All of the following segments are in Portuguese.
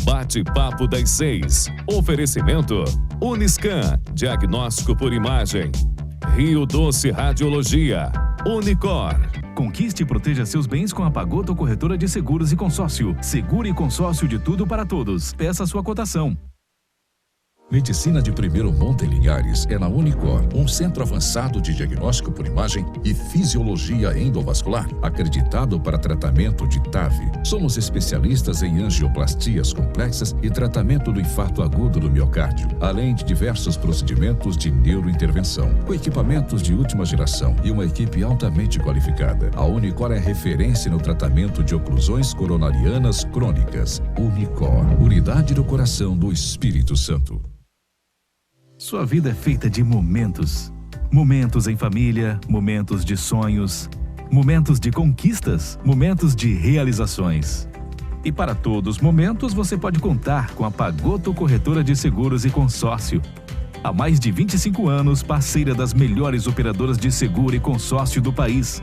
Bate-papo das 6. Oferecimento Uniscan, diagnóstico por imagem. Rio Doce Radiologia. Unicor. Conquiste e proteja seus bens com a Pagoto Corretora de Seguros e Consórcio. Seguro e consórcio de tudo para todos. Peça sua cotação. Medicina de primeiro monte em Linhares é na Unicor, um centro avançado de diagnóstico por imagem e fisiologia endovascular, acreditado para tratamento de TAV. Somos especialistas em angioplastias complexas e tratamento do infarto agudo do miocárdio, além de diversos procedimentos de neurointervenção, com equipamentos de última geração e uma equipe altamente qualificada. A Unicor é referência no tratamento de oclusões coronarianas crônicas. Unicor, unidade do coração do Espírito Santo. Sua vida é feita de momentos. Momentos em família, momentos de sonhos, momentos de conquistas, momentos de realizações. E para todos os momentos você pode contar com a Pagoto Corretora de Seguros e Consórcio. Há mais de 25 anos, parceira das melhores operadoras de seguro e consórcio do país.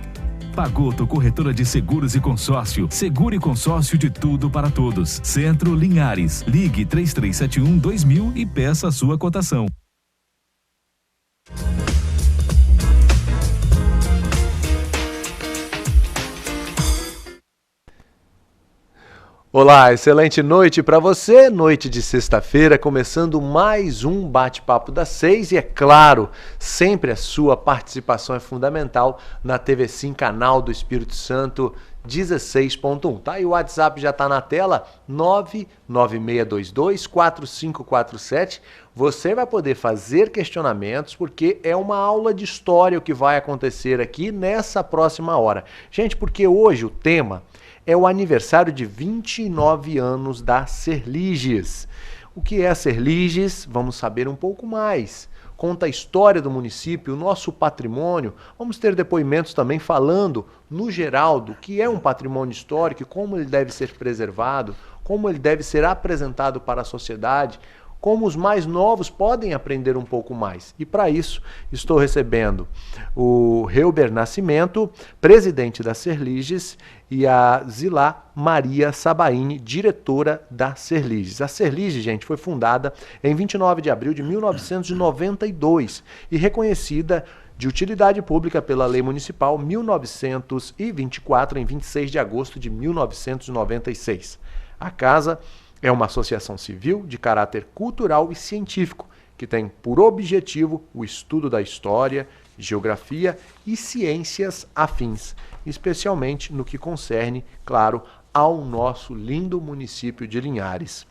Pagoto Corretora de Seguros e Consórcio. Seguro e consórcio de tudo para todos. Centro Linhares. Ligue 3371-2000 e peça a sua cotação. Olá, excelente noite para você, noite de sexta-feira, começando mais um Bate-Papo das 6 e é claro, sempre a sua participação é fundamental na TV Sim, canal do Espírito Santo 16.1, tá? E o WhatsApp já tá na tela, 996224547. Você vai poder fazer questionamentos porque é uma aula de história o que vai acontecer aqui nessa próxima hora. Gente, porque hoje o tema é o aniversário de 29 anos da Serliges. O que é a Serliges? Vamos saber um pouco mais. Conta a história do município, o nosso patrimônio. Vamos ter depoimentos também falando, no geral, do que é um patrimônio histórico e como ele deve ser preservado, como ele deve ser apresentado para a sociedade, como os mais novos podem aprender um pouco mais. E para isso, estou recebendo o Reuber Nascimento, presidente da Serliges, e a Zilá Maria Sabaini, diretora da Serliges. A Serliges, gente, foi fundada em 29 de abril de 1992 e reconhecida de utilidade pública pela Lei Municipal 1924, em 26 de agosto de 1996. A casa é uma associação civil de caráter cultural e científico, que tem por objetivo o estudo da história, geografia e ciências afins, especialmente no que concerne, claro, ao nosso lindo município de Linhares.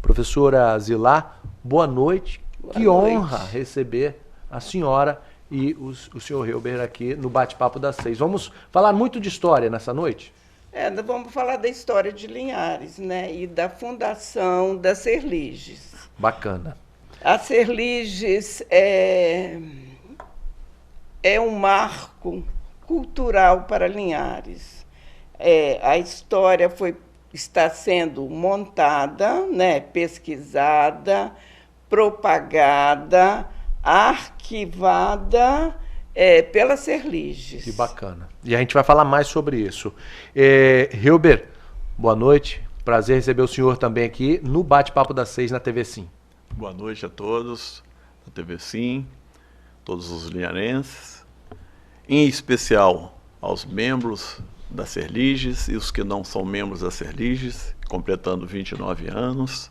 Professora Zilá, boa noite. Que honra receber a senhora e o senhor Reuber aqui no Bate-Papo das 6. Vamos falar muito de história nessa noite? Vamos falar da história de Linhares, né? E da fundação da Serliges. Bacana. A Serliges é um marco cultural para Linhares. A história está sendo montada, né? Pesquisada, propagada, arquivada pela Serliges. Que bacana. E a gente vai falar mais sobre isso. Reuber, boa noite. Prazer receber o senhor também aqui no Bate-Papo das 6 na TV Sim. Boa noite a todos da TV Sim, todos os linharenses, em especial aos membros da Serliges e os que não são membros da Serliges, completando 29 anos.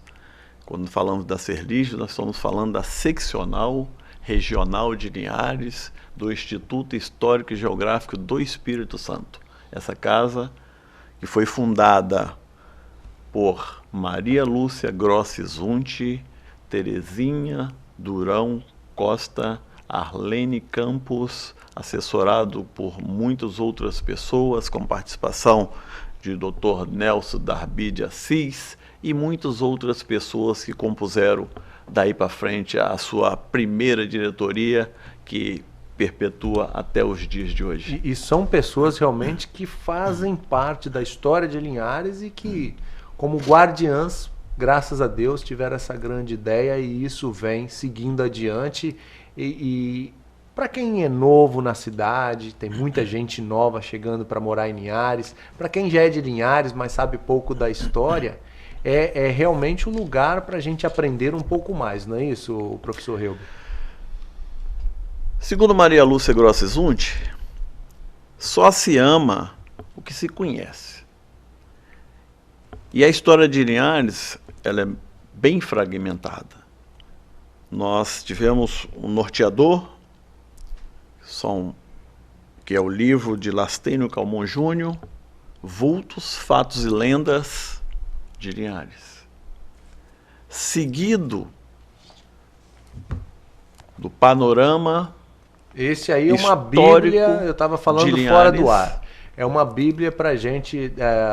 Quando falamos da Serliges, nós estamos falando da seccional regional de Linhares, do Instituto Histórico e Geográfico do Espírito Santo. Essa casa que foi fundada por Maria Lúcia Grossi Zunti, Terezinha Durão Costa, Arlene Campos, assessorado por muitas outras pessoas, com participação de Dr. Nelson Darby de Assis e muitas outras pessoas que compuseram daí para frente a sua primeira diretoria, que perpetua até os dias de hoje. E são pessoas realmente que fazem parte da história de Linhares e que, como guardiãs, graças a Deus, tiveram essa grande ideia e isso vem seguindo adiante. E Para quem é novo na cidade, tem muita gente nova chegando para morar em Linhares. Para quem já é de Linhares, mas sabe pouco da história, é realmente um lugar para a gente aprender um pouco mais, não é isso, professor Helber? Segundo Maria Lúcia Grossi-Zunti, só se ama o que se conhece. E a história de Linhares, ela é bem fragmentada. Nós tivemos um norteador, que é o livro de Lastênio Calmon Júnior, Vultos, Fatos e Lendas de Linhares. Seguido do panorama. Esse aí é uma bíblia, eu estava falando fora do ar. É uma bíblia para a gente,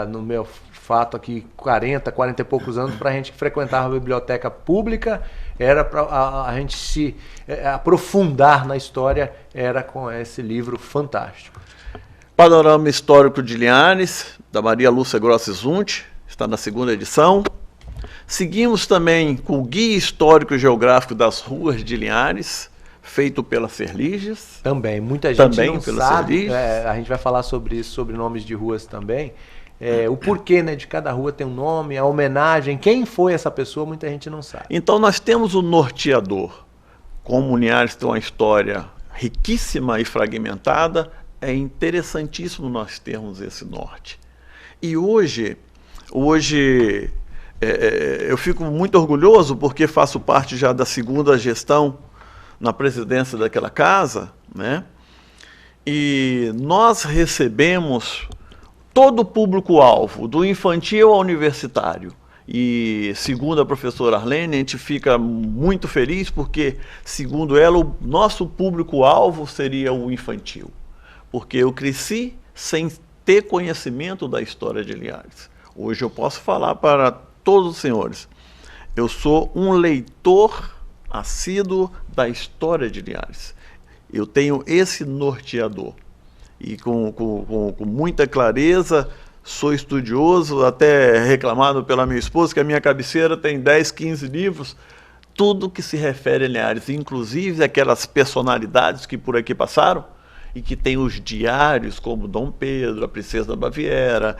no meu fato aqui, 40 e poucos anos, para a gente que frequentava a biblioteca pública, era para a gente se aprofundar na história, era com esse livro fantástico. Panorama Histórico de Linhares, da Maria Lúcia Grossi-Zunti, está na 2ª edição. Seguimos também com o Guia Histórico e Geográfico das Ruas de Linhares, feito pela Serliges. Também, muita gente não sabe, a gente vai falar sobre isso, sobre nomes de ruas também. O porquê, né, de cada rua tem um nome, a homenagem, quem foi essa pessoa, muita gente não sabe. Então nós temos o norteador. Como Linhares tem uma história riquíssima e fragmentada, é interessantíssimo nós termos esse norte. E hoje eu fico muito orgulhoso porque faço parte já da 2ª gestão na presidência daquela casa, né? E nós recebemos todo o público-alvo, do infantil ao universitário. E, segundo a professora Arlene, a gente fica muito feliz porque, segundo ela, o nosso público-alvo seria o infantil. Porque eu cresci sem ter conhecimento da história de Linhares. Hoje eu posso falar para todos os senhores, eu sou um leitor assíduo da história de Linhares. Eu tenho esse norteador. E com muita clareza, sou estudioso, até reclamado pela minha esposa, que a minha cabeceira tem 10, 15 livros, tudo que se refere a Linhares, inclusive aquelas personalidades que por aqui passaram, e que tem os diários, como Dom Pedro, a Princesa da Baviera,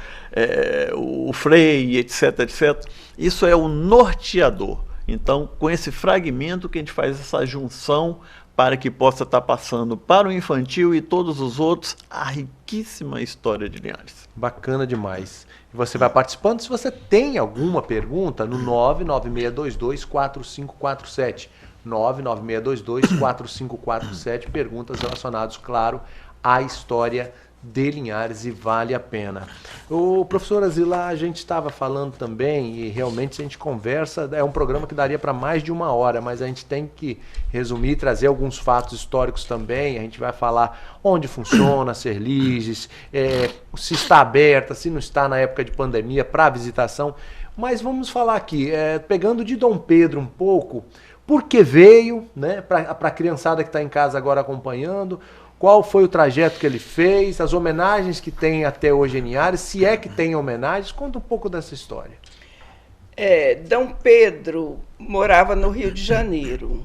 o Frei, etc, etc. Isso é o norteador. Então, com esse fragmento que a gente faz essa junção para que possa estar passando para o infantil e todos os outros a riquíssima história de Linhares. Bacana demais. E você vai participando. Se você tem alguma pergunta, no 996224547. 996224547, perguntas relacionadas, claro, à história de Linhares, e vale a pena. O professor Azila, a gente estava falando também, e realmente a gente conversa, é um programa que daria para mais de 1 hora, mas a gente tem que resumir, trazer alguns fatos históricos também. A gente vai falar onde funciona a Serliges, se está aberta, se não está na época de pandemia para visitação, mas vamos falar aqui, pegando de Dom Pedro um pouco, por que veio, né, para a criançada que está em casa agora acompanhando, qual foi o trajeto que ele fez, as homenagens que tem até hoje em Linhares, se é que tem homenagens, conta um pouco dessa história. Dom Pedro morava no Rio de Janeiro.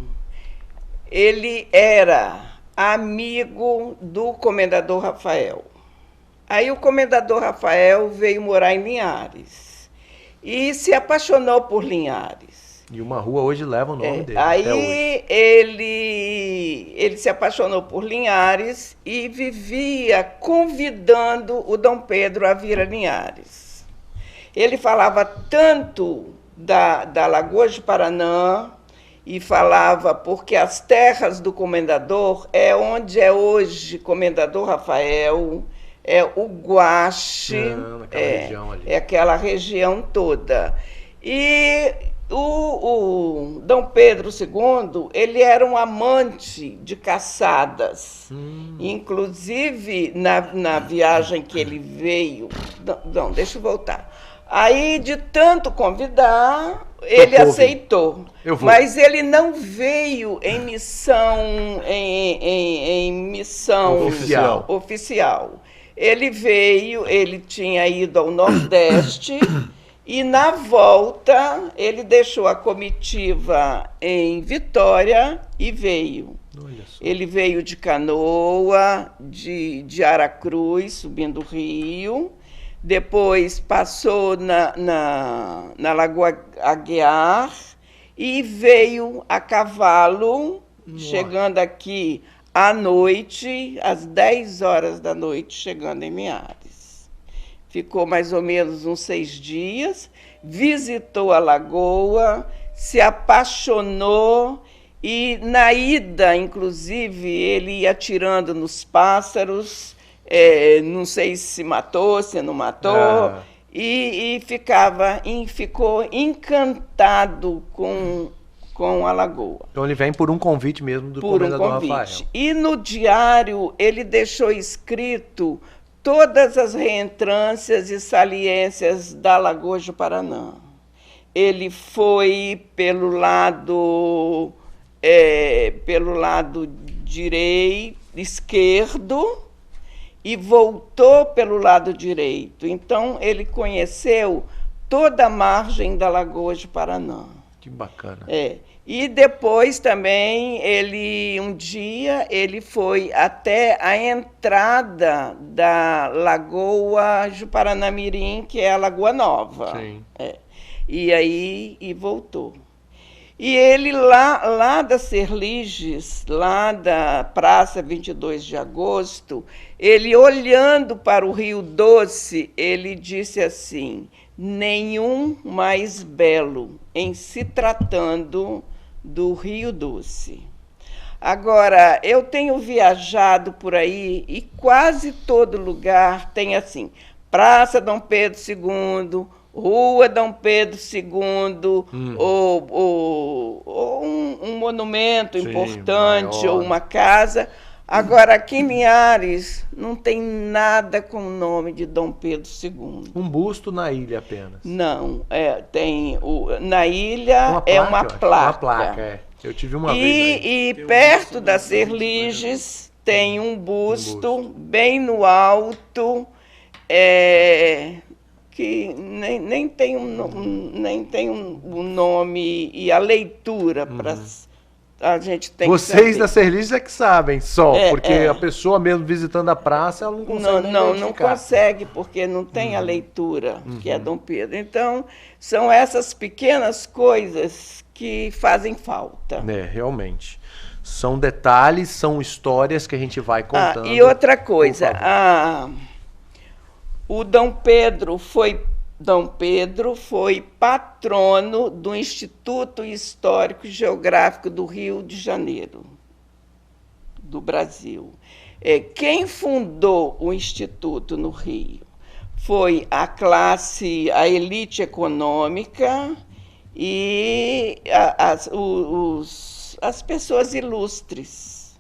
Ele era amigo do comendador Rafael. Aí o comendador Rafael veio morar em Linhares e se apaixonou por Linhares. E uma rua hoje leva o nome dele. Aí ele se apaixonou por Linhares e vivia convidando o Dom Pedro a vir a Linhares. Ele falava tanto da Lagoa de Paranã e falava porque as terras do comendador é onde é hoje Comendador Rafael, é o Guache, região ali. É aquela região toda. E o Dom Pedro II, ele era um amante de caçadas. Inclusive, na viagem que ele veio... Não, deixa eu voltar. Aí, de tanto convidar, ele aceitou. Mas ele não veio em missão, em missão oficial. Ele veio, ele tinha ido ao Nordeste... E, na volta, ele deixou a comitiva em Vitória e veio. Olha só. Ele veio de canoa, de Aracruz, subindo o rio. Depois passou na Lagoa Aguiar e veio a cavalo, chegando aqui à noite, às 10 horas da noite, chegando em Linhares. Ficou mais ou menos uns 6 dias, visitou a lagoa, se apaixonou e, na ida, inclusive, ele ia atirando nos pássaros, não sei se matou, se não matou, e ficou encantado com a lagoa. Então ele vem por um convite mesmo do comendador Rafael. E no diário ele deixou escrito todas as reentrâncias e saliências da Lagoa de Paraná. Ele foi pelo lado esquerdo e voltou pelo lado direito. Então ele conheceu toda a margem da Lagoa de Paraná. Que bacana. E depois também um dia ele foi até a entrada da Lagoa de Paranamirim, que é a Lagoa Nova. Sim. E voltou. E ele lá da Serliges, lá da Praça 22 de Agosto, ele olhando para o Rio Doce, ele disse assim: nenhum mais belo em se tratando do Rio Doce. Agora, eu tenho viajado por aí e quase todo lugar tem assim, Praça Dom Pedro II, Rua Dom Pedro II, ou um monumento importante, maior, ou uma casa. Agora, aqui em Linhares, não tem nada com o nome de Dom Pedro II. Um busto na ilha apenas. Não, tem na ilha uma placa. Uma placa, Eu tive uma vez. E perto da Serliges tem um busto bem no alto, que nem tem um nome e a leitura para a gente tem. Vocês da Serliges é que sabem só, porque a pessoa mesmo visitando a praça, ela não consegue. Não consegue, porque não tem a leitura, que é Dom Pedro. Então, são essas pequenas coisas que fazem falta. Realmente. São detalhes, são histórias que a gente vai contando. E outra coisa, o Dom Pedro foi patrono do Instituto Histórico e Geográfico do Rio de Janeiro, do Brasil. Quem fundou o Instituto no Rio foi a elite econômica e as pessoas ilustres.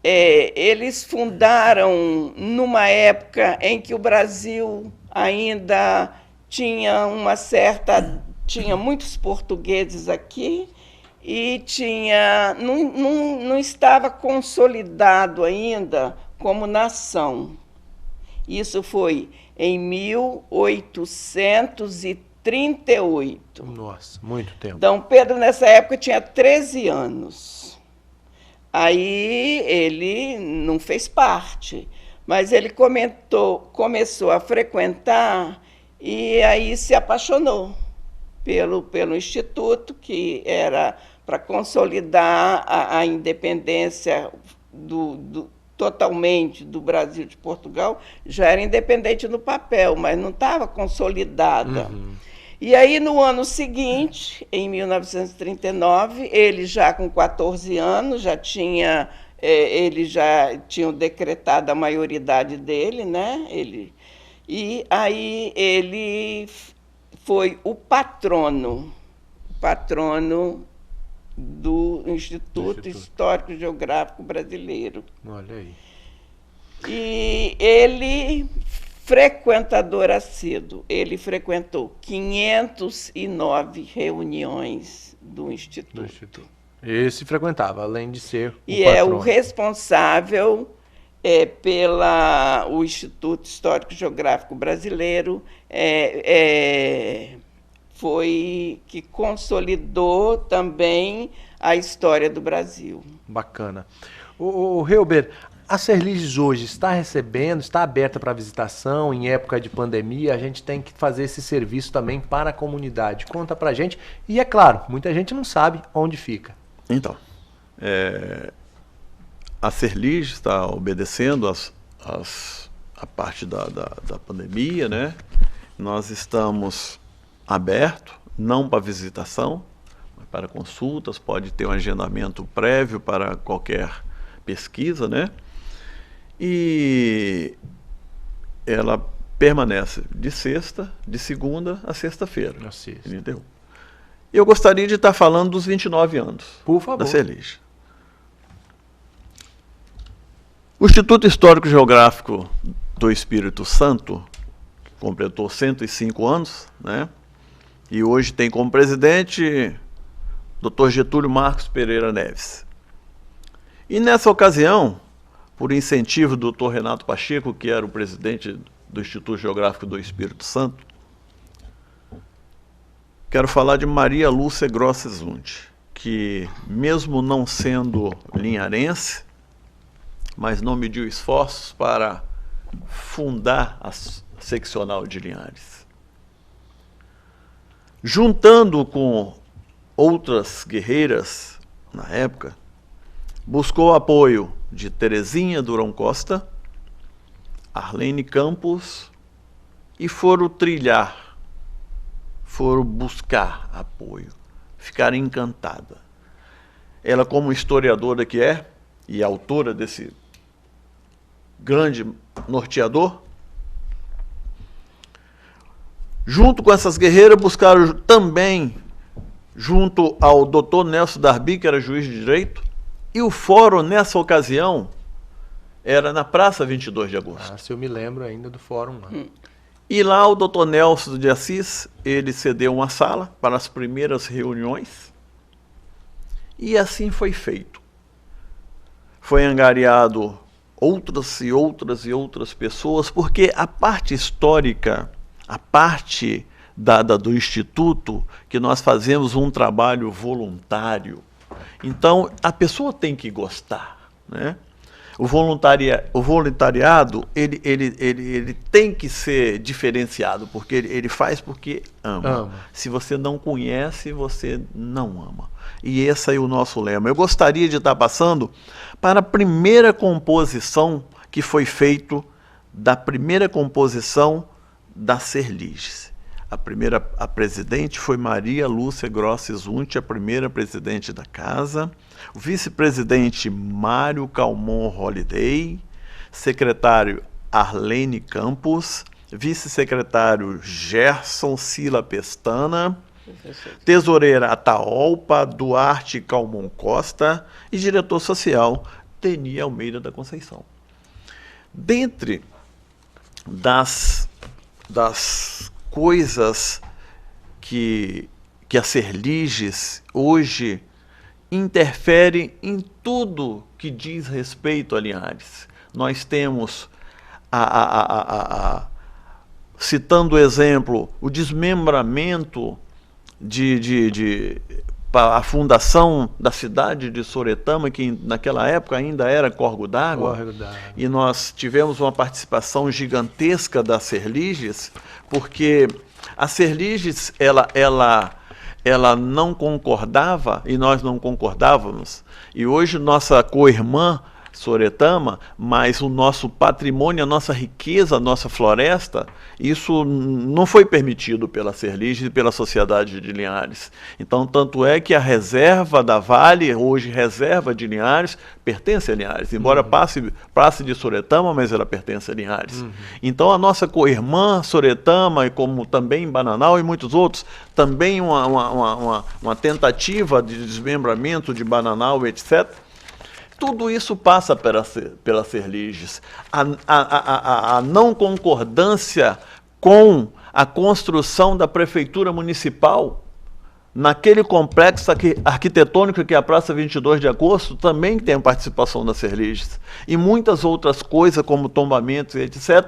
Eles fundaram numa época em que o Brasil ainda tinha muitos portugueses aqui e não estava consolidado ainda como nação. Isso foi em 1838. Nossa, muito tempo. Dom Pedro, nessa época, tinha 13 anos. Aí ele não fez parte, mas ele começou a frequentar e aí se apaixonou pelo Instituto, que era para consolidar a independência totalmente do Brasil de Portugal. Já era independente no papel, mas não estava consolidada. E aí, no ano seguinte, em 1939, ele já com 14 anos, eles já tinham decretado a maioridade dele, né? E aí ele foi o patrono do Instituto Histórico e Geográfico Brasileiro. Olha aí. E ele, frequentador assíduo, ele frequentou 509 reuniões do Instituto. Esse frequentava, além de ser o e patrono. É o responsável o Instituto Histórico e Geográfico Brasileiro foi que consolidou também a história do Brasil. Bacana. O Helber, a Serliges hoje está recebendo, está aberta para visitação em época de pandemia, a gente tem que fazer esse serviço também para a comunidade. Conta pra gente. E é claro, muita gente não sabe onde fica. Então, a Serliges está obedecendo a parte da pandemia, né? Nós estamos abertos, não para visitação, mas para consultas, pode ter um agendamento prévio para qualquer pesquisa, né? E ela permanece de segunda a sexta-feira. Entendeu? Eu gostaria de estar falando dos 29 anos Por favor. da Serliges. O Instituto Histórico Geográfico do Espírito Santo completou 105 anos, né? E hoje tem como presidente Dr. Getúlio Marcos Pereira Neves. E nessa ocasião, por incentivo do Dr. Renato Pacheco, que era o presidente do Instituto Geográfico do Espírito Santo, quero falar de Maria Lúcia Grosses Lund, que mesmo não sendo linharense, mas não mediu esforços para fundar a seccional de Linhares. Juntando com outras guerreiras na época, buscou apoio de Terezinha Durão Costa, Arlene Campos, e foram buscar apoio, ficaram encantada. Ela, como historiadora que é, e autora desse grande norteador, junto com essas guerreiras, buscaram também, junto ao Dr. Nelson Darby, que era juiz de direito, e o fórum, nessa ocasião, era na Praça 22 de Agosto. Se eu me lembro ainda do fórum lá. E lá o Dr. Nelson de Assis, ele cedeu uma sala para as primeiras reuniões, e assim foi feito. Foi angariado outras e outras e outras pessoas, porque a parte histórica, a parte do Instituto, que nós fazemos um trabalho voluntário, então a pessoa tem que gostar, né? O voluntariado, ele tem que ser diferenciado, porque ele faz porque ama. Se você não conhece, você não ama. E esse é o nosso lema. Eu gostaria de estar passando para a primeira composição que foi feito, da primeira composição da Serliges. A presidente foi Maria Lúcia Grosses Lund, a primeira presidente da casa. O vice-presidente Mário Calmon Holiday, secretário Arlene Campos, vice-secretário Gerson Sila Pestana, tesoureira Ataolpa Duarte Calmon Costa e diretor social Teni Almeida da Conceição. Dentre das coisas que a Serliges hoje interfere em tudo que diz respeito a Linhares. Nós temos, citando o exemplo, o desmembramento a fundação da cidade de Soretama, que naquela época ainda era Córrego d'Água, e nós tivemos uma participação gigantesca da Serliges, porque a Serliges, ela não concordava, e nós não concordávamos, e hoje nossa co-irmã Soretama, mas o nosso patrimônio, a nossa riqueza, a nossa floresta, isso não foi permitido pela Serliges e pela Sociedade de Linhares. Então, tanto é que a reserva da Vale, hoje reserva de Linhares, pertence a Linhares, embora passe de Soretama, mas ela pertence a Linhares. Então, a nossa co-irmã Soretama, e como também Bananal e muitos outros, também uma tentativa de desmembramento de Bananal, etc., tudo isso passa pela Serliges. A não concordância com a construção da Prefeitura Municipal naquele complexo arquitetônico que é a Praça 22 de Agosto também tem a participação da Serliges. E muitas outras coisas, como tombamentos e etc.,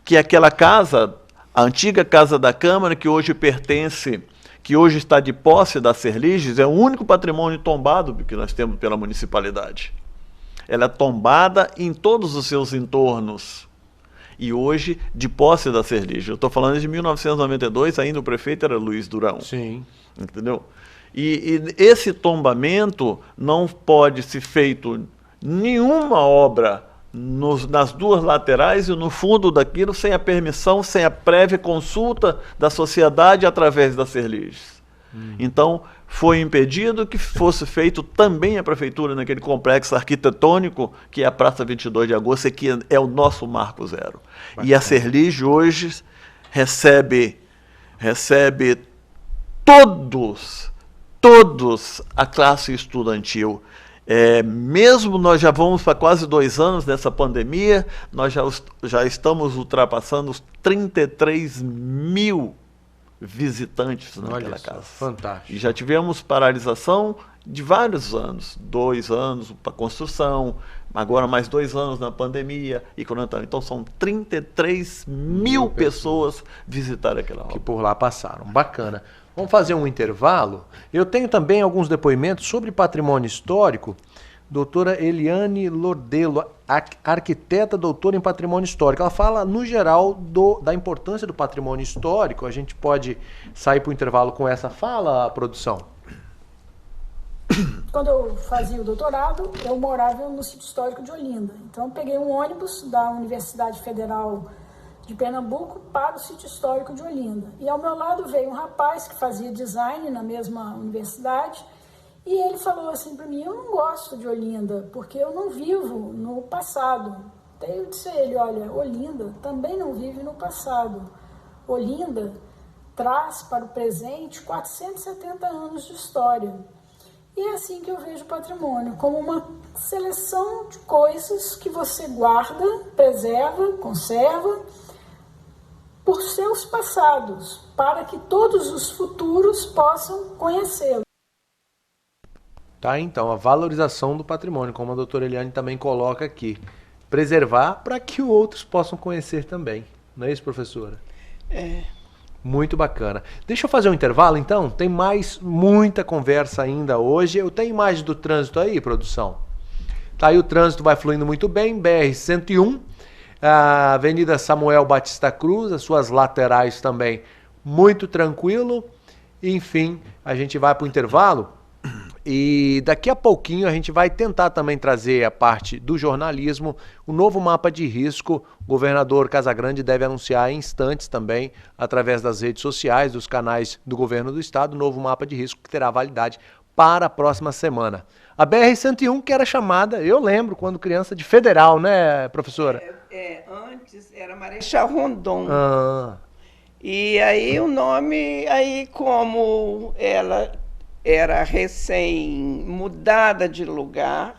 que aquela casa, a antiga Casa da Câmara, que hoje pertence que hoje está de posse da Serliges, é o único patrimônio tombado que nós temos pela municipalidade. Ela é tombada em todos os seus entornos. E hoje, de posse da Serliges. Eu estou falando de 1992, ainda o prefeito era Luiz Durão. Sim. Entendeu? E esse tombamento não pode ser feito nenhuma obra nas duas laterais e no fundo daquilo sem a permissão, sem a prévia consulta da sociedade através da Serliges. Então, foi impedido que fosse feito também a prefeitura naquele complexo arquitetônico que é a Praça 22 de Agosto, que é o nosso marco zero. Bacana. E a Serliges hoje recebe todos a classe estudantil. Mesmo nós já vamos para quase 2 anos dessa pandemia, nós já estamos ultrapassando os 33 mil visitantes naquela casa. Fantástico. E já tivemos paralisação de vários anos, 2 anos para construção, agora mais 2 anos na pandemia e coronavírus. Então são 33 mil pessoas visitaram aquela obra. Que por lá passaram. Bacana. Vamos fazer um intervalo. Eu tenho também alguns depoimentos sobre patrimônio histórico. Doutora Eliane Lordelo, arquiteta doutora em patrimônio histórico. Ela fala, no geral, da importância do patrimônio histórico. A gente pode sair para o intervalo com essa fala, produção? Quando eu fazia o doutorado, eu morava no sítio histórico de Olinda. Então, eu peguei um ônibus da Universidade Federal de Pernambuco para o sítio histórico de Olinda. E ao meu lado veio um rapaz que fazia design na mesma universidade e ele falou assim para mim, eu não gosto de Olinda porque eu não vivo no passado. Daí eu disse a ele, olha, Olinda também não vive no passado. Olinda traz para o presente 470 anos de história. E é assim que eu vejo o patrimônio, como uma seleção de coisas que você guarda, preserva, conserva, por seus passados, para que todos os futuros possam conhecê-lo. Tá, então, a valorização do patrimônio, como a doutora Eliane também coloca aqui. Preservar para que outros possam conhecer também. Não é isso, professora? Muito bacana. Deixa eu fazer um intervalo, então. Tem muita conversa ainda hoje. Eu tenho imagem do trânsito aí, produção? Tá aí, o trânsito vai fluindo muito bem. BR-101. A Avenida Samuel Batista Cruz, as suas laterais também muito tranquilo. Enfim, a gente vai para o intervalo e daqui a pouquinho a gente vai tentar também trazer a parte do jornalismo, o novo mapa de risco. O governador Casagrande deve anunciar em instantes também, através das redes sociais, dos canais do governo do estado, o novo mapa de risco que terá validade para a próxima semana. A BR-101, que era chamada, eu lembro, quando criança, de Federal, né, professora? Antes era Marechal Rondon. E aí o nome, aí como ela era recém-mudada de lugar,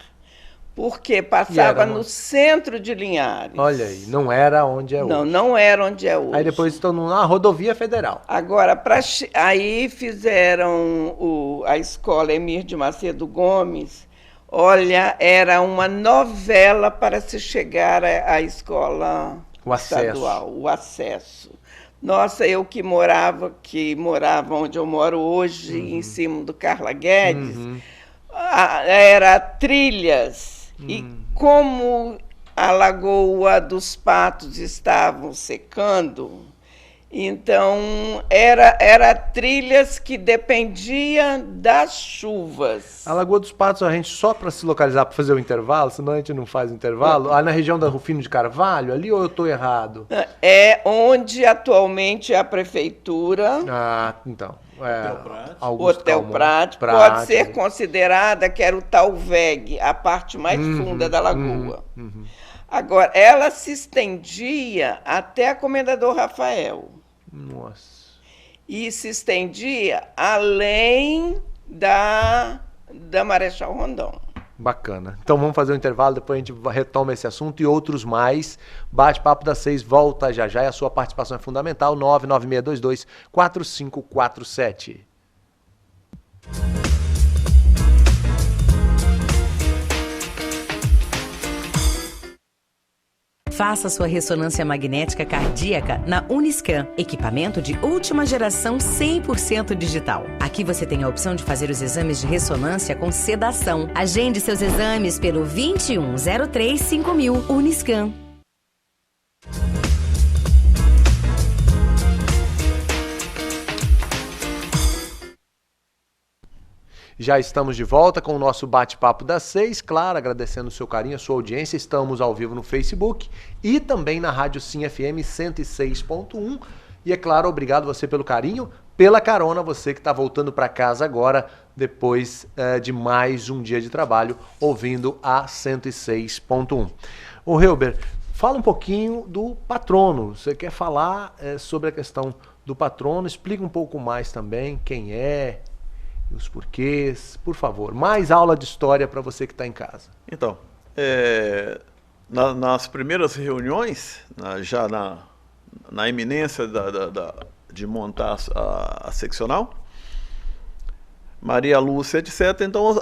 porque passava no centro de Linhares. Olha aí, não era onde é hoje. Não era onde é hoje. Aí depois estão na rodovia federal. Agora, aí fizeram a escola Emir de Macedo Gomes. Olha, era uma novela para se chegar à escola estadual, o acesso. Nossa, eu que morava onde eu moro hoje, em cima do Carla Guedes, era trilhas. E como a Lagoa dos Patos estavam secando, então era trilhas que dependiam das chuvas. A Lagoa dos Patos, a gente só para se localizar, para fazer o intervalo, senão a gente não faz o intervalo, na região da Rufino de Carvalho, ali, ou eu estou errado? É onde atualmente é a prefeitura. Então. Hotel Prate pode ser considerada que era o Talveg, a parte mais funda da lagoa. Agora, ela se estendia até a Comendador Rafael. Nossa. E se estendia além da Marechal Rondon. Bacana. Então vamos fazer um intervalo, depois a gente retoma esse assunto e outros mais. Bate-papo das 6 volta já já e a sua participação é fundamental. 99622-4547. Faça sua ressonância magnética cardíaca na Uniscan, equipamento de última geração 100% digital. Aqui você tem a opção de fazer os exames de ressonância com sedação. Agende seus exames pelo 2103-5000 Uniscan. Já estamos de volta com o nosso bate-papo das 6, claro, agradecendo o seu carinho, a sua audiência. Estamos ao vivo no Facebook e também na Rádio Sim FM 106.1. E é claro, obrigado você pelo carinho, pela carona, você que está voltando para casa agora, depois de mais um dia de trabalho, ouvindo a 106.1. Ô Helber, fala um pouquinho do patrono. Você quer falar sobre a questão do patrono? Explica um pouco mais também quem é, os porquês, por favor. Mais aula de história para você que está em casa. Então, nas primeiras reuniões, já na iminência de montar a seccional, Maria Lúcia, etc. Então,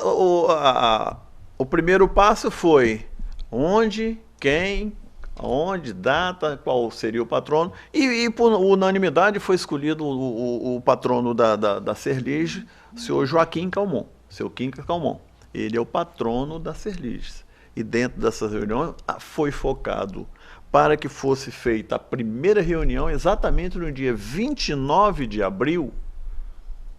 o primeiro passo foi onde, quem, aonde, data, qual seria o patrono, e por unanimidade foi escolhido o patrono da Serlige, o senhor Joaquim Calmon, seu Quinca Calmon. Ele é o patrono da Serliges. E dentro dessas reuniões foi focado para que fosse feita a primeira reunião exatamente no dia 29 de abril,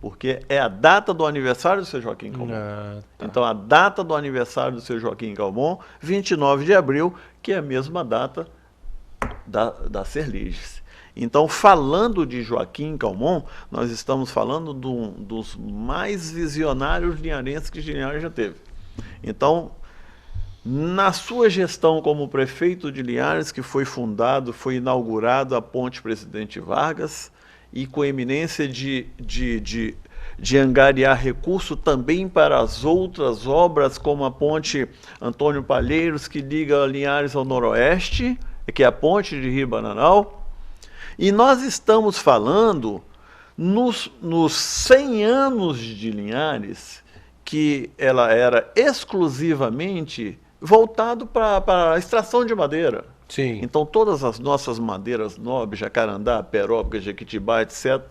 porque é a data do aniversário do seu Joaquim Calmon. Tá. Então, a data do aniversário do seu Joaquim Calmon, 29 de abril, que é a mesma data da Serliges. Então, falando de Joaquim Calmon, nós estamos falando dos mais visionários linharenses que Linhares já teve. Então, na sua gestão como prefeito de Linhares, que foi inaugurado a Ponte Presidente Vargas, e com eminência de angariar recurso também para as outras obras, como a Ponte Antônio Palheiros, que liga Linhares ao Noroeste, que é a Ponte de Ribananal. E nós estamos falando nos 100 anos de Linhares, que ela era exclusivamente voltado para a extração de madeira. Sim. Então, todas as nossas madeiras nobres, jacarandá, peróbica, jequitibá, etc.,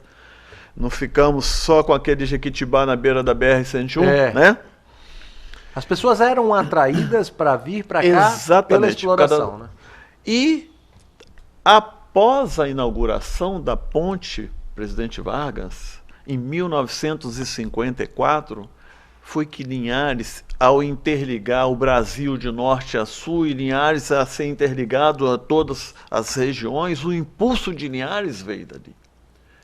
não ficamos só com aquele jequitibá na beira da BR-101, né? As pessoas eram atraídas para vir para cá pela exploração, né? E após a inauguração da Ponte Presidente Vargas, em 1954, foi que Linhares, ao interligar o Brasil de norte a sul, e Linhares a ser interligado a todas as regiões, o impulso de Linhares veio dali.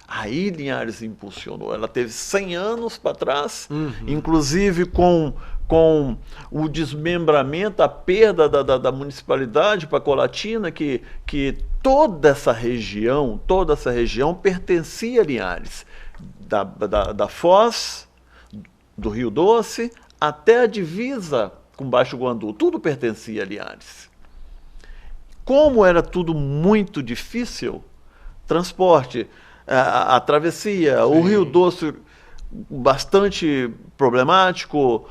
Aí Linhares impulsionou. Ela teve 100 anos para trás, inclusive com o desmembramento, a perda da municipalidade para Colatina, que toda essa região pertencia a Linhares, da Foz, do Rio Doce, até a divisa com Baixo Guandu, tudo pertencia a Linhares. Como era tudo muito difícil, transporte, a travessia, o Rio Doce bastante problemático,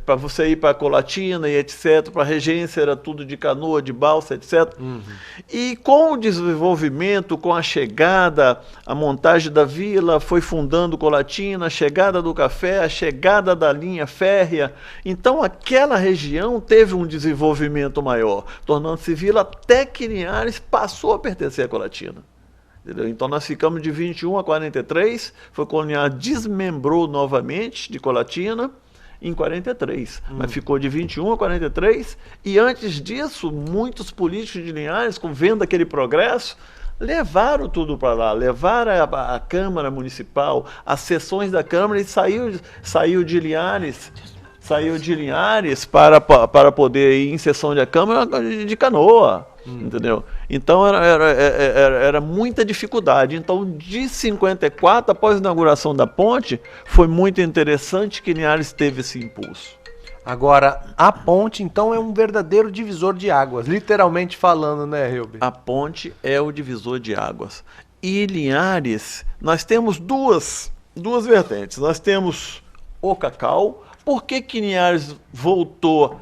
para você ir para Colatina e etc, para a Regência era tudo de canoa, de balsa, etc. E com o desenvolvimento, com a chegada, a montagem da vila, foi fundando Colatina, a chegada do café, a chegada da linha férrea, então aquela região teve um desenvolvimento maior, tornando-se vila até que Linhares passou a pertencer a Colatina. Entendeu? Então nós ficamos de 21 a 43, foi quando Linhares desmembrou novamente de Colatina em 43, mas ficou de 21 a 43, e antes disso muitos políticos de Linhares, vendo aquele progresso, levaram tudo para lá, levaram a Câmara Municipal, as sessões da Câmara, e saiu de Linhares para poder ir em sessão da Câmara de canoa. Entendeu? Então era muita dificuldade. Então, de 54, após a inauguração da ponte, foi muito interessante que Linhares teve esse impulso. Agora, a ponte, então, é um verdadeiro divisor de águas, literalmente falando, né, Helber? A ponte é o divisor de águas. E Linhares, nós temos duas vertentes. Nós temos o cacau. Por que Linhares voltou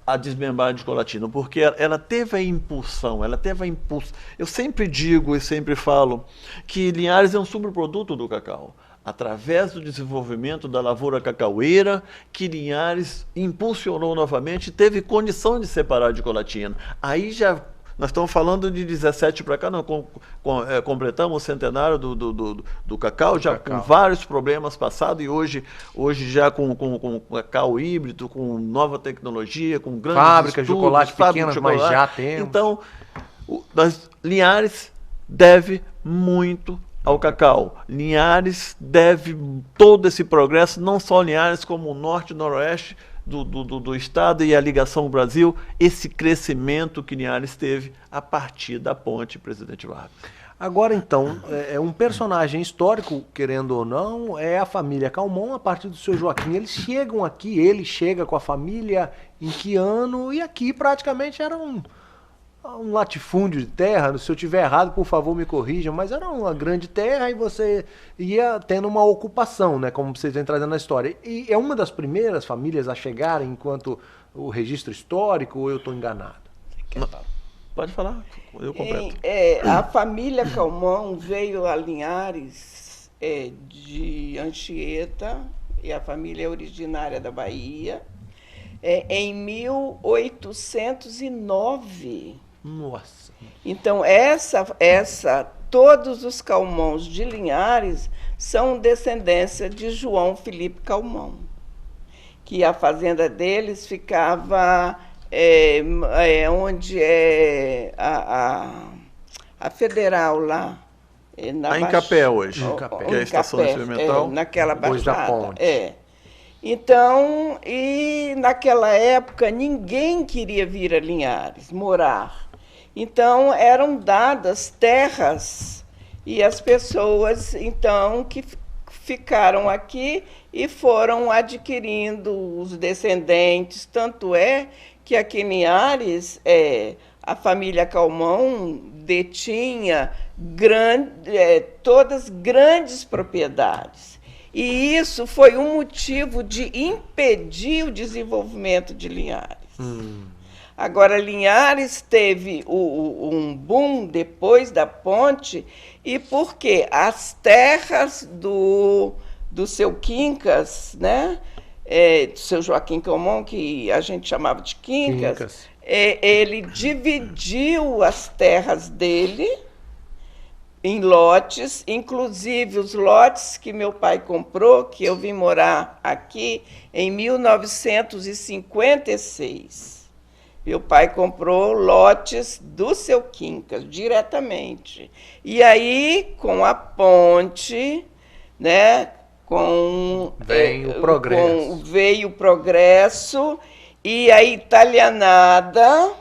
a desmembragem de Colatina, porque ela teve a impulsão, ela teve a impulso. Eu sempre digo e sempre falo que Linhares é um subproduto do cacau. Através do desenvolvimento da lavoura cacaueira, que Linhares impulsionou novamente e teve condição de separar de Colatina. Aí já, nós estamos falando de 17 para cá, não, completamos o centenário do cacau, já com vários problemas passados, e hoje já com cacau híbrido, com nova tecnologia, com grandes fábricas de estudos, chocolate pequenas, mas já temos. Então, Linhares deve muito ao cacau. Linhares deve todo esse progresso, não só Linhares, como o norte e noroeste do estado e a ligação ao Brasil, esse crescimento que Linhares teve a partir da ponte Presidente Vargas. Agora, então, um personagem histórico, querendo ou não, é a família Calmon, a partir do seu Joaquim. Eles chegam aqui, ele chega com a família em que ano? E aqui praticamente era um latifúndio de terra. Se eu tiver errado, por favor, me corrijam, mas era uma grande terra e você ia tendo uma ocupação, né, como vocês vêm trazendo na história. E é uma das primeiras famílias a chegarem enquanto o registro histórico, ou eu estou enganado? Pode falar, eu completo. A família Calmon veio a Linhares de Anchieta, e a família é originária da Bahia, em 1809. Nossa. Então, todos os Calmons de Linhares são descendência de João Felipe Calmon, que a fazenda deles ficava onde é a Federal lá. Em Capé hoje, que é a estação experimental. Naquela depois da ponte. Então, e naquela época ninguém queria vir a Linhares morar. Então, eram dadas terras e as pessoas, então, que ficaram aqui e foram adquirindo os descendentes. Tanto é que aqui em Linhares, a família Calmon detinha todas grandes propriedades. E isso foi um motivo de impedir o desenvolvimento de Linhares. Agora, Linhares teve um boom depois da ponte, e porque as terras do seu Quincas, né, do seu Joaquim Calmon, que a gente chamava de Quincas. Ele dividiu as terras dele em lotes, inclusive os lotes que meu pai comprou, que eu vim morar aqui em 1956. Meu pai comprou lotes do seu Quincas, diretamente. E aí, com a ponte, né, veio o progresso e a italianada,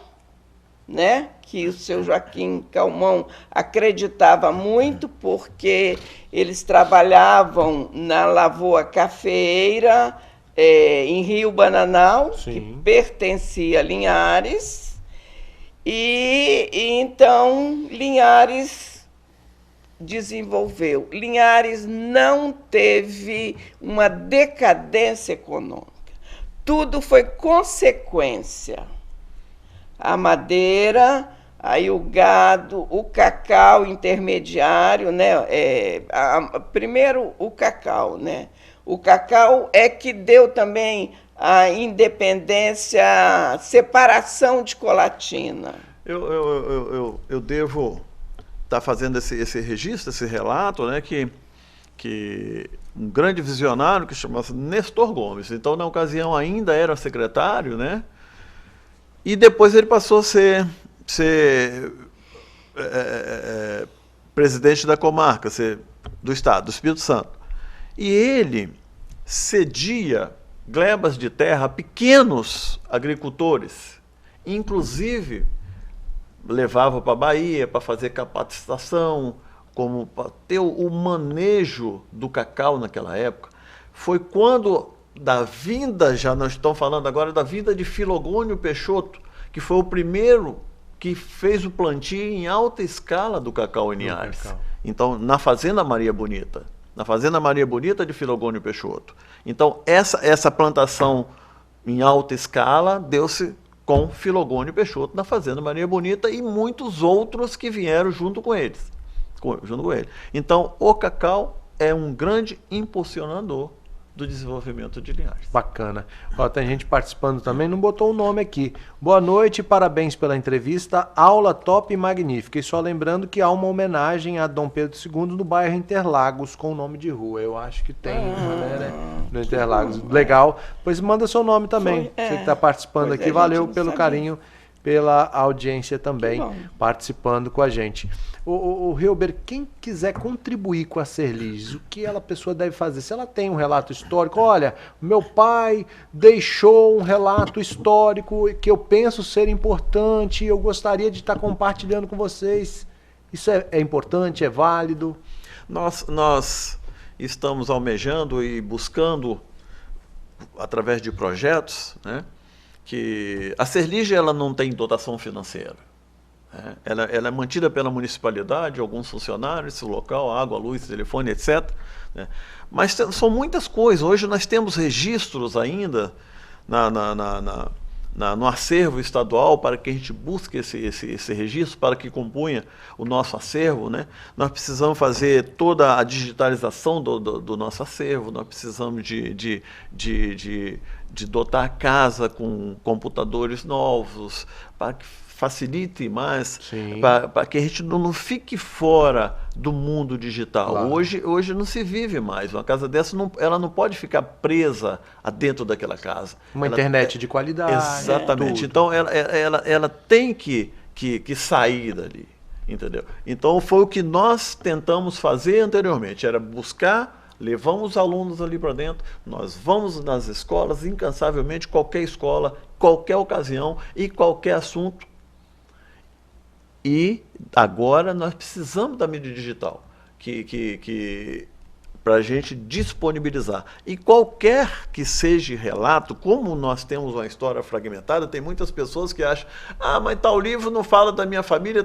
né, que o seu Joaquim Calmon acreditava muito, porque eles trabalhavam na lavoura cafeeira em Rio Bananal, que pertencia a Linhares, e então Linhares desenvolveu. Linhares não teve uma decadência econômica. Tudo foi consequência. A madeira, aí o gado, o cacau intermediário, né? Primeiro o cacau, né? O cacau é que deu também a independência, a separação de Colatina. Eu devo estar fazendo esse registro, esse relato, né, que um grande visionário que chamava Nestor Gomes, então na ocasião ainda era secretário, né, e depois ele passou a ser presidente da comarca, do estado, do Espírito Santo. E ele cedia glebas de terra a pequenos agricultores, inclusive levava para a Bahia para fazer capacitação, como para ter o manejo do cacau naquela época. Foi quando, da vinda, já nós estamos falando agora da vinda de Filogônio Peixoto, que foi o primeiro que fez o plantio em alta escala do cacau em Linhares. Então, na Fazenda Maria Bonita. Na Fazenda Maria Bonita de Filogônio Peixoto. Então, essa plantação em alta escala deu-se com Filogônio Peixoto na Fazenda Maria Bonita e muitos outros que vieram junto com eles. Junto com ele. Então, o cacau é um grande impulsionador do desenvolvimento de Linhares. Bacana. Ó, tem gente participando também, não botou o nome aqui. Boa noite, parabéns pela entrevista, aula top e magnífica. E só lembrando que há uma homenagem a Dom Pedro II no bairro Interlagos, com o nome de rua. Eu acho que tem uma, né? No Interlagos. Legal. Pois manda seu nome também. Você que está participando aqui, valeu pelo carinho, pela audiência também, participando com a gente. O Hilber, quem quiser contribuir com a Serliges, o que a pessoa deve fazer? Se ela tem um relato histórico, olha, meu pai deixou um relato histórico que eu penso ser importante, eu gostaria de estar compartilhando com vocês. Isso é importante, é válido? Nós estamos almejando e buscando, através de projetos, né, que a Serlige ela não tem dotação financeira. Ela é mantida pela municipalidade, alguns funcionários, o local, água, luz, telefone, etc. Né? Mas são muitas coisas. Hoje nós temos registros ainda no acervo estadual para que a gente busque esse registro, para que compunha o nosso acervo. Né? Nós precisamos fazer toda a digitalização do nosso acervo, nós precisamos de dotar a casa com computadores novos, para que facilite mais, para que a gente não fique fora do mundo digital. Claro. Hoje não se vive mais. Uma casa dessa ela não pode ficar presa dentro daquela casa. Uma internet de qualidade. Exatamente. Então ela tem que sair dali. Entendeu? Então foi o que nós tentamos fazer anteriormente, era buscar, levamos os alunos ali para dentro, nós vamos nas escolas, incansavelmente, qualquer escola, qualquer ocasião e qualquer assunto. E agora nós precisamos da mídia digital para a gente disponibilizar. E qualquer que seja relato, como nós temos uma história fragmentada, tem muitas pessoas que acham, mas tal livro não fala da minha família.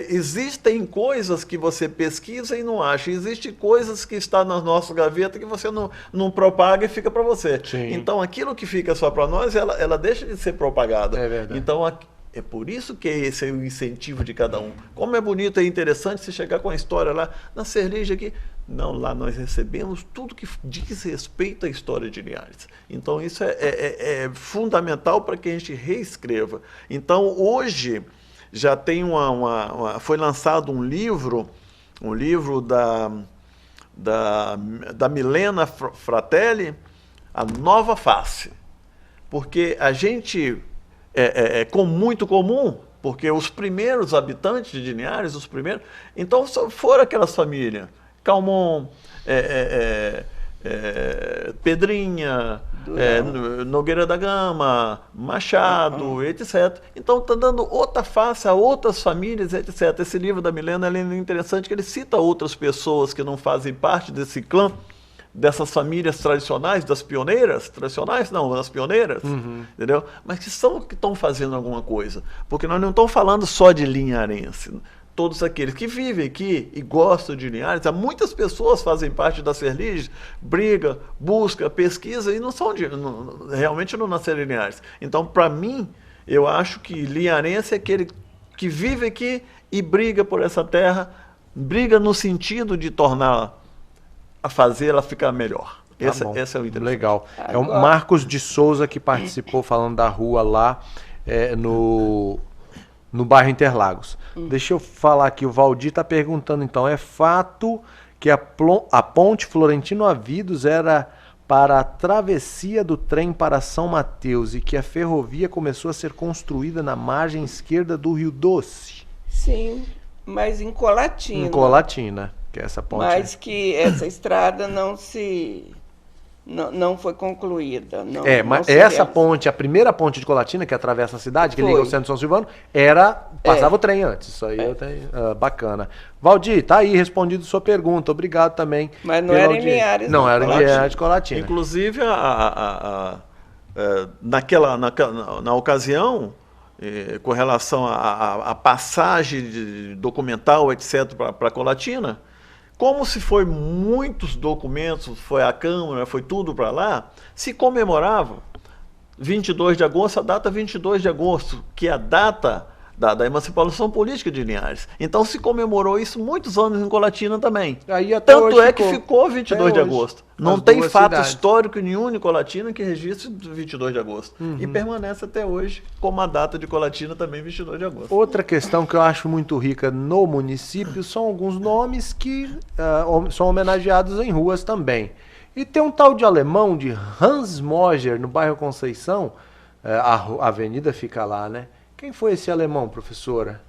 Existem coisas que você pesquisa e não acha, existem coisas que estão na nossa gaveta que você não propaga e fica para você. Sim. Então aquilo que fica só para nós, ela deixa de ser propagada. É verdade. Então é por isso que esse é o incentivo de cada um. Como é bonito e interessante você chegar com a história lá na Serlige aqui. Não, lá nós recebemos tudo que diz respeito à história de Linhares. Então isso é fundamental para que a gente reescreva. Então hoje já tem foi lançado um livro da Milena Fratelli, A Nova Face. Porque a gente é muito comum, porque os primeiros habitantes de Linhares, então foram aquelas famílias, Calmon, Pedrinha, Nogueira da Gama, Machado, etc. Então está dando outra face a outras famílias, etc. Esse livro da Milena é interessante, que ele cita outras pessoas que não fazem parte desse clã, dessas famílias tradicionais, das pioneiras, das pioneiras, entendeu? Mas que estão fazendo alguma coisa. Porque nós não estamos falando só de linharense. Todos aqueles que vivem aqui e gostam de Linhares, há muitas pessoas fazem parte da Serlige, briga, busca, pesquisa e realmente não nasceram em Linhares. Então, para mim, eu acho que linharense é aquele que vive aqui e briga por essa terra, briga no sentido de fazer ela ficar melhor. Esse é o interessante. Legal. É o Marcos de Souza que participou falando da rua lá no bairro Interlagos. Deixa eu falar aqui, o Valdir está perguntando então, é fato que a ponte Florentino Avidos era para a travessia do trem para São Mateus e que a ferrovia começou a ser construída na margem esquerda do Rio Doce? Sim, mas em Colatina. Em Colatina, que é essa ponte. Mas que essa estrada não foi concluída. Mas essa ponte, a primeira ponte de Colatina, que atravessa a cidade, que liga o centro de São Silvano, passava o trem antes. Isso aí eu tenho. Bacana. Valdir, tá aí respondido sua pergunta. Obrigado também. Mas não era em Linhares. Não, era em Linhares de Colatina. Inclusive, na ocasião, com relação à passagem documental, etc., para Colatina, como se foi muitos documentos, foi a Câmara, foi tudo para lá, se comemorava 22 de agosto, a data 22 de agosto, que é a data da emancipação política de Linhares. Então se comemorou isso muitos anos em Colatina também. Aí até Tanto hoje é que ficou 22 de hoje. agosto. Não As tem duas fato cidades. histórico nenhum em Colatina que registre 22 de agosto. E permanece até hoje como a data de Colatina também 22 de agosto. Outra questão que eu acho muito rica no município são alguns nomes que são homenageados em ruas também. E tem um tal de alemão, de Hans Moser, no bairro Conceição, a avenida fica lá, né? Quem foi esse alemão, professora?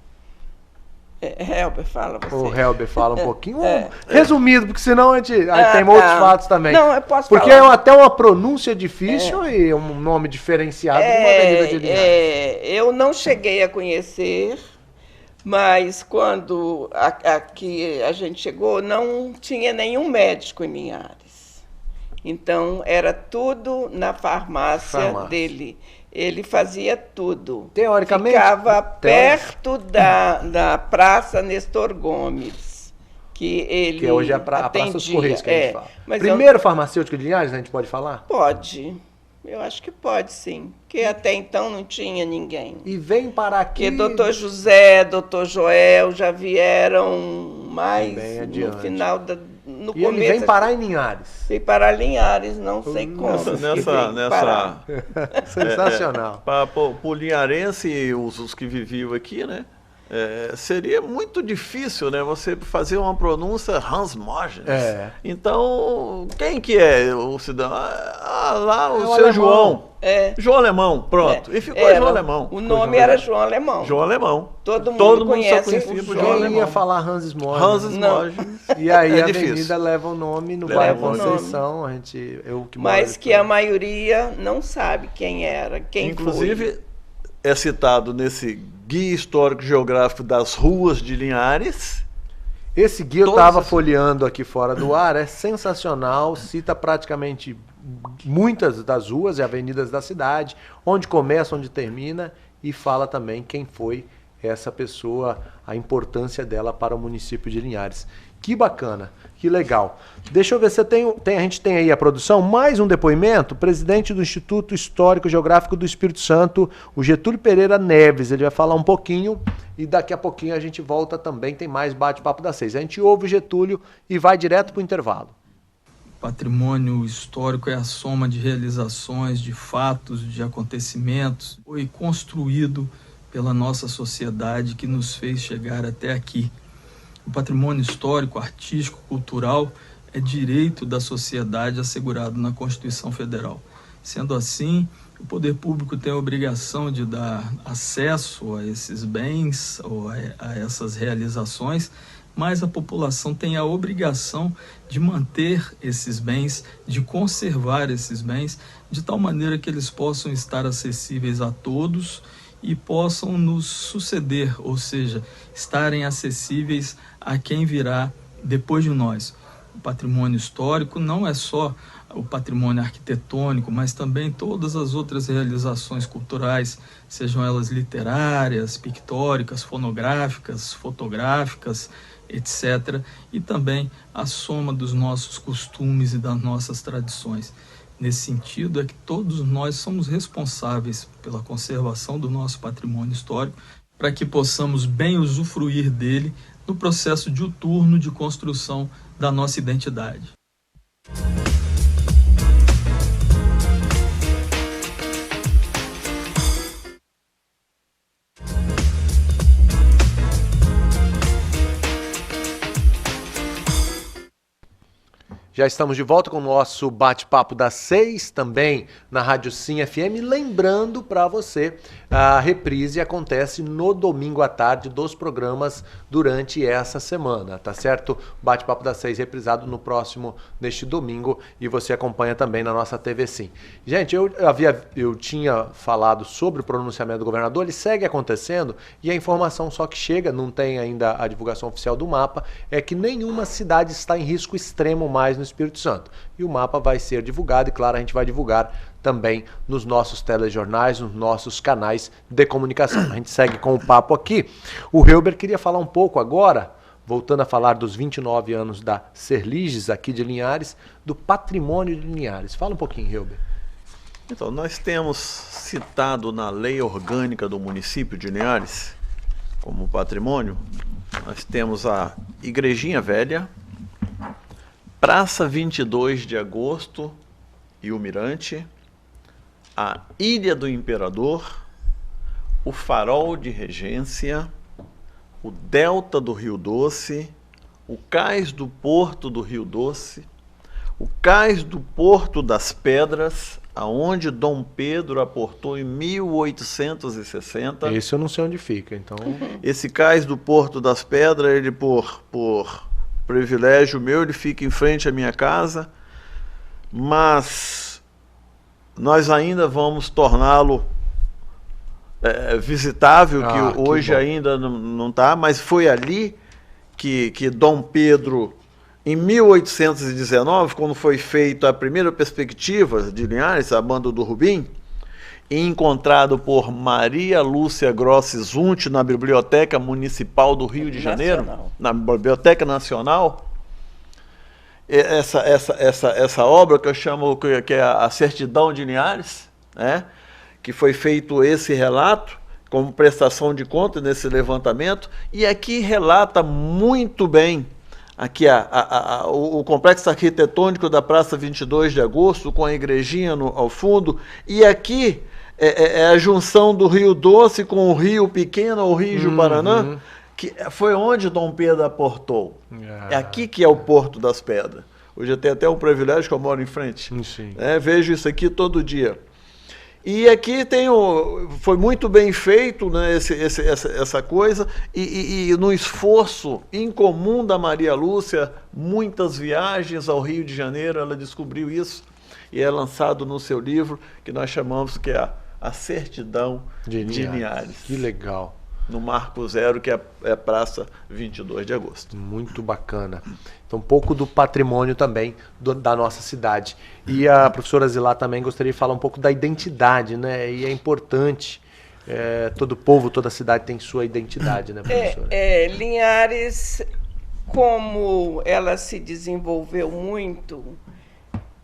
Helber, fala você. O Helber fala um pouquinho. Resumido, porque senão a gente tem outros fatos também. Não, eu posso porque falar. é até uma pronúncia difícil e um nome diferenciado de uma avenida de Linhares. Eu não cheguei a conhecer, mas quando aqui a gente chegou, não tinha nenhum médico em Linhares. Então, era tudo na farmácia dele. Ele fazia tudo. Teoricamente? Ficava perto da Praça Nestor Gomes, que hoje é a Praça dos Correios que a gente fala. Mas Primeiro farmacêutico de Linhares, a gente pode falar? Pode. Eu acho que pode, sim. Porque até então não tinha ninguém. E vem parar aqui... Porque doutor José, doutor Joel já vieram mais bem adiante. no final no e começo. ele vem parar em Linhares. Vem parar em Linhares, não sei como. Sensacional. Para o linharense e os que viviam aqui, né? Seria muito difícil, né? Você fazer uma pronúncia Hans Mogens. Então, quem que é o cidadão? Lá o seu João. João Alemão, pronto. E ficou João Alemão. O nome era João Alemão. João Alemão. Todo mundo conhece só conhecia o João Alemão. Ia falar Hans Mogens. E aí a avenida leva o nome no bairro Conceição. Mas que a maioria não sabe quem era, quem Inclusive, é citado nesse Guia Histórico Geográfico das Ruas de Linhares. Esse guia eu estava folheando aqui fora do ar, é sensacional, cita praticamente muitas das ruas e avenidas da cidade, onde começa, onde termina, e fala também quem foi essa pessoa, a importância dela para o município de Linhares. Que bacana, que legal. Deixa eu ver se a gente tem aí a produção, mais um depoimento, presidente do Instituto Histórico Geográfico do Espírito Santo, o Getúlio Pereira Neves, ele vai falar um pouquinho e daqui a pouquinho a gente volta também, tem mais bate-papo das 6. A gente ouve o Getúlio e vai direto para o intervalo. Patrimônio histórico é a soma de realizações, de fatos, de acontecimentos, foi construído pela nossa sociedade que nos fez chegar até aqui. O patrimônio histórico, artístico, cultural é direito da sociedade assegurado na Constituição Federal. Sendo assim, o poder público tem a obrigação de dar acesso a esses bens ou a essas realizações, mas a população tem a obrigação de manter esses bens, de conservar esses bens, de tal maneira que eles possam estar acessíveis a todos e possam nos suceder, ou seja, estarem acessíveis a quem virá depois de nós. O patrimônio histórico não é só o patrimônio arquitetônico, mas também todas as outras realizações culturais, sejam elas literárias, pictóricas, fonográficas, fotográficas, etc. E também a soma dos nossos costumes e das nossas tradições. Nesse sentido, é que todos nós somos responsáveis pela conservação do nosso patrimônio histórico, para que possamos bem usufruir dele no processo diuturno de construção da nossa identidade. Já estamos de volta com o nosso bate-papo das 6, também na Rádio Sim FM. Lembrando para você, a reprise acontece no domingo à tarde dos programas durante essa semana, tá certo? Bate-papo das 6 reprisado neste domingo, e você acompanha também na nossa TV Sim. Gente, eu tinha falado sobre o pronunciamento do governador, ele segue acontecendo, e a informação só que chega, não tem ainda a divulgação oficial do mapa, é que nenhuma cidade está em risco extremo mais no Espírito Santo. E o mapa vai ser divulgado e, claro, a gente vai divulgar também nos nossos telejornais, nos nossos canais de comunicação. A gente segue com o papo aqui. O Helber queria falar um pouco agora, voltando a falar dos 29 anos da Serliges aqui de Linhares, do patrimônio de Linhares. Fala um pouquinho, Helber. Então, nós temos citado na lei orgânica do município de Linhares, como patrimônio, nós temos a Igrejinha Velha, Praça 22 de Agosto e o Mirante, a Ilha do Imperador, o Farol de Regência, o Delta do Rio Doce, o Cais do Porto do Rio Doce, o Cais do Porto das Pedras, aonde Dom Pedro aportou em 1860. Esse eu não sei onde fica, então... Esse Cais do Porto das Pedras, ele por privilégio meu, ele fica em frente à minha casa, mas nós ainda vamos torná-lo visitável, que hoje ainda não está, mas foi ali que Dom Pedro, em 1819, quando foi feita a primeira perspectiva de Linhares, a Banda do Rubim, e encontrado por Maria Lúcia Grossi Zunti na Biblioteca Municipal do Rio de Janeiro, na Biblioteca Nacional, essa obra que eu chamo que é a Certidão de Linhares, né, que foi feito esse relato como prestação de contas nesse levantamento, e aqui relata muito bem aqui o complexo arquitetônico da Praça 22 de Agosto, com a igrejinha ao fundo, e aqui é a junção do Rio Doce com o Rio Pequeno, o Rio Juparanã, que foi onde Dom Pedro aportou. É aqui que é o Porto das Pedras. Hoje eu tenho até um privilégio que eu moro em frente. Vejo isso aqui todo dia. E aqui foi muito bem feito, né, essa coisa, e no esforço incomum da Maria Lúcia, muitas viagens ao Rio de Janeiro, ela descobriu isso, e é lançado no seu livro, que nós chamamos que é a Certidão de Linhares. Que legal. No Marco Zero, que é a Praça 22 de Agosto. Muito bacana. Então, um pouco do patrimônio também da nossa cidade. E a professora Zilá também gostaria de falar um pouco da identidade, né? E é importante, todo povo, toda cidade tem sua identidade, né, professora? Linhares, como ela se desenvolveu muito,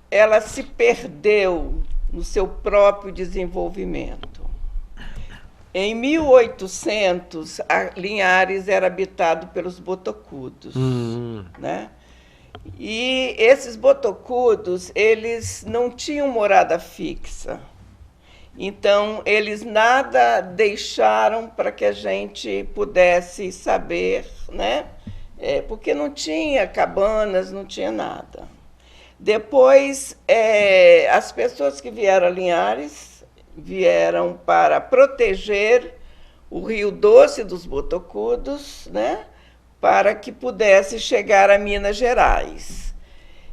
ela se perdeu no seu próprio desenvolvimento. Em 1800, Linhares era habitado pelos botocudos, né? E esses botocudos, eles não tinham morada fixa. Então, eles nada deixaram para que a gente pudesse saber, né? Porque não tinha cabanas, não tinha nada. Depois, as pessoas que vieram a Linhares vieram para proteger o Rio Doce dos botocudos, né, para que pudesse chegar a Minas Gerais.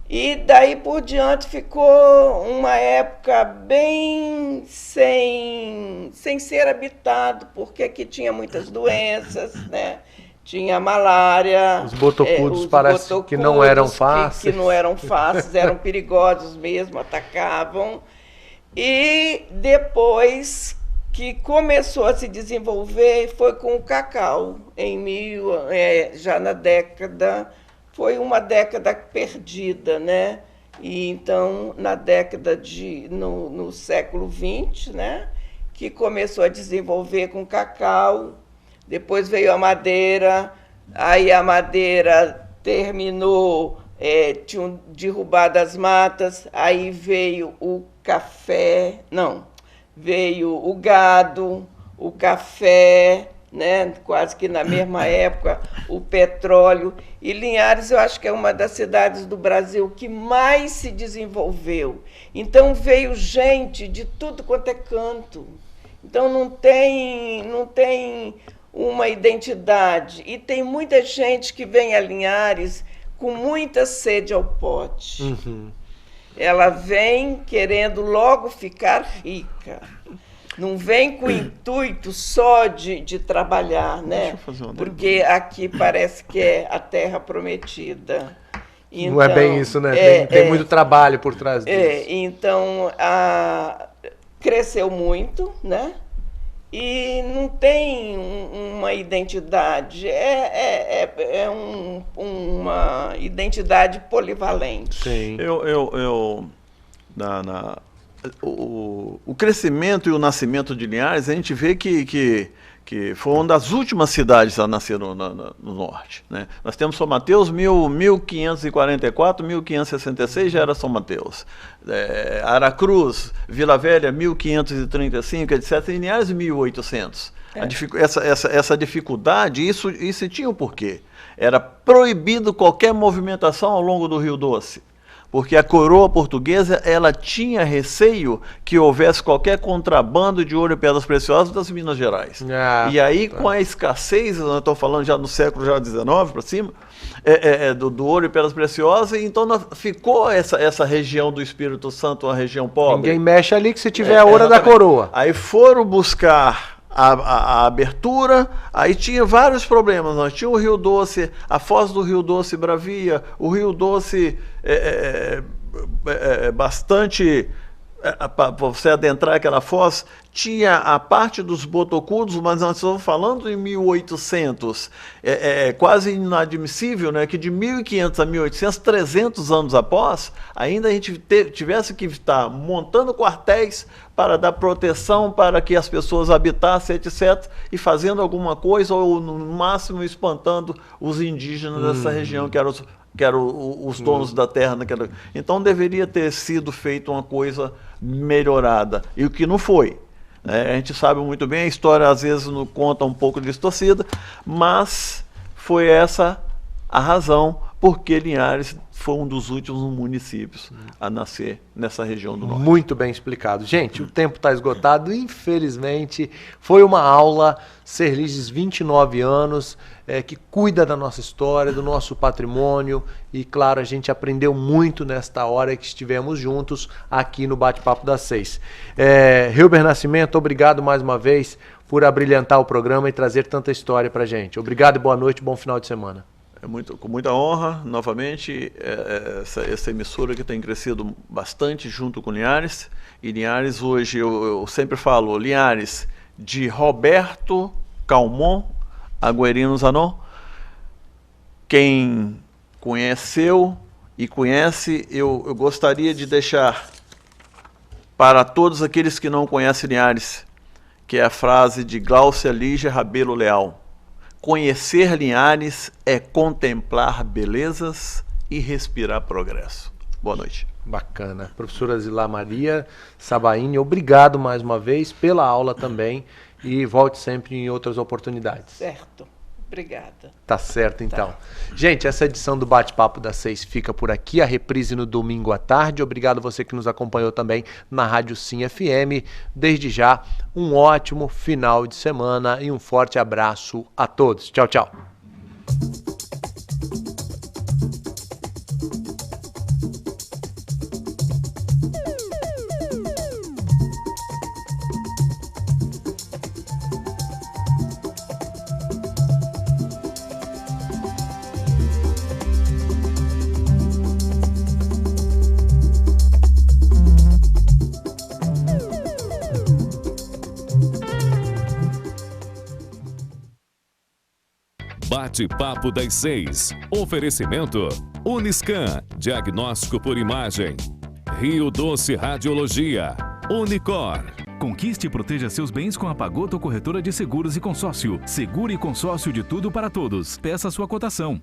E daí por diante ficou uma época bem sem ser habitado, porque aqui tinha muitas doenças, né? Tinha malária. Os botocudos parece que não eram fáceis. Que não eram fáceis, eram perigosos mesmo, atacavam. E depois que começou a se desenvolver foi com o cacau, já na década, foi uma década perdida, né? E então, no século XX, né, que começou a desenvolver com cacau, depois veio a madeira, aí a madeira terminou, tinham derrubado as matas, aí veio o café, veio o gado, o café, né, quase que na mesma época, o petróleo. E Linhares, eu acho que é uma das cidades do Brasil que mais se desenvolveu. Então, veio gente de tudo quanto é canto. Então, não tem uma identidade. E tem muita gente que vem a Linhares com muita sede ao pote. Ela vem querendo logo ficar rica. Não vem com o intuito só de trabalhar, né? Porque aqui parece que é a terra prometida. Então, não é bem isso, né? Tem muito trabalho por trás disso. Então, cresceu muito, né? E não tem uma identidade, uma identidade polivalente. Sim. o crescimento e o nascimento de Linhares, a gente vê que foi uma das últimas cidades a nascer no norte, né? Nós temos São Mateus, 1544, 1566 já era São Mateus. Aracruz, Vila Velha, 1535, etc. E Linhares, 1800. Essa dificuldade, isso tinha um porquê. Era proibido qualquer movimentação ao longo do Rio Doce, porque a coroa portuguesa ela tinha receio que houvesse qualquer contrabando de ouro e pedras preciosas das Minas Gerais. E aí, com a escassez, eu estou falando já no século XIX para cima, do ouro e pedras preciosas, então ficou essa região do Espírito Santo uma região pobre. Ninguém mexe ali que se tiver a ouro da coroa. Aí foram buscar a abertura, aí tinha vários problemas. Nós tínhamos o Rio Doce, a foz do Rio Doce Bravia, o Rio Doce bastante... para você adentrar aquela foz, tinha a parte dos botocudos, mas nós estamos falando em 1800. Quase inadmissível, né, que de 1500 a 1800, 300 anos após, ainda a gente tivesse que estar montando quartéis para dar proteção para que as pessoas habitassem, etc., e fazendo alguma coisa, ou no máximo espantando os indígenas dessa região, que eram os donos da terra naquela. Então deveria ter sido feito uma coisa melhorada, e o que não foi. A gente sabe muito bem, a história às vezes nos conta um pouco distorcida, mas foi essa a razão porque Linhares foi um dos últimos municípios a nascer nessa região do norte. Muito bem explicado. Gente, o tempo está esgotado, infelizmente. Foi uma aula, Serliges, 29 anos, que cuida da nossa história, do nosso patrimônio. E, claro, a gente aprendeu muito nesta hora que estivemos juntos aqui no Bate-Papo das 6. Hilber Nascimento, obrigado mais uma vez por abrilhantar o programa e trazer tanta história para a gente. Obrigado e boa noite, bom final de semana. Com muita honra, novamente, essa emissora que tem crescido bastante junto com Linhares. E Linhares hoje, eu sempre falo, Linhares de Roberto Calmon, Agüerino Zanon. Quem conheceu e conhece, eu gostaria de deixar para todos aqueles que não conhecem Linhares, que é a frase de Gláucia Lígia Rabelo Leal. Conhecer Linhares é contemplar belezas e respirar progresso. Boa noite. Bacana. Professora Zilá Maria Sabaini, obrigado mais uma vez pela aula também e volte sempre em outras oportunidades. Certo. Obrigada. Tá certo, então. Tá. Gente, essa edição do Bate-Papo das 6 fica por aqui. A reprise no domingo à tarde. Obrigado você que nos acompanhou também na Rádio Sim FM. Desde já, um ótimo final de semana e um forte abraço a todos. Tchau, tchau. Bate-Papo das 6. Oferecimento Uniscan, diagnóstico por imagem. Rio Doce Radiologia. Unicor. Conquiste e proteja seus bens com a Pagoto Corretora de Seguros e Consórcio. Seguro e consórcio de tudo para todos. Peça sua cotação.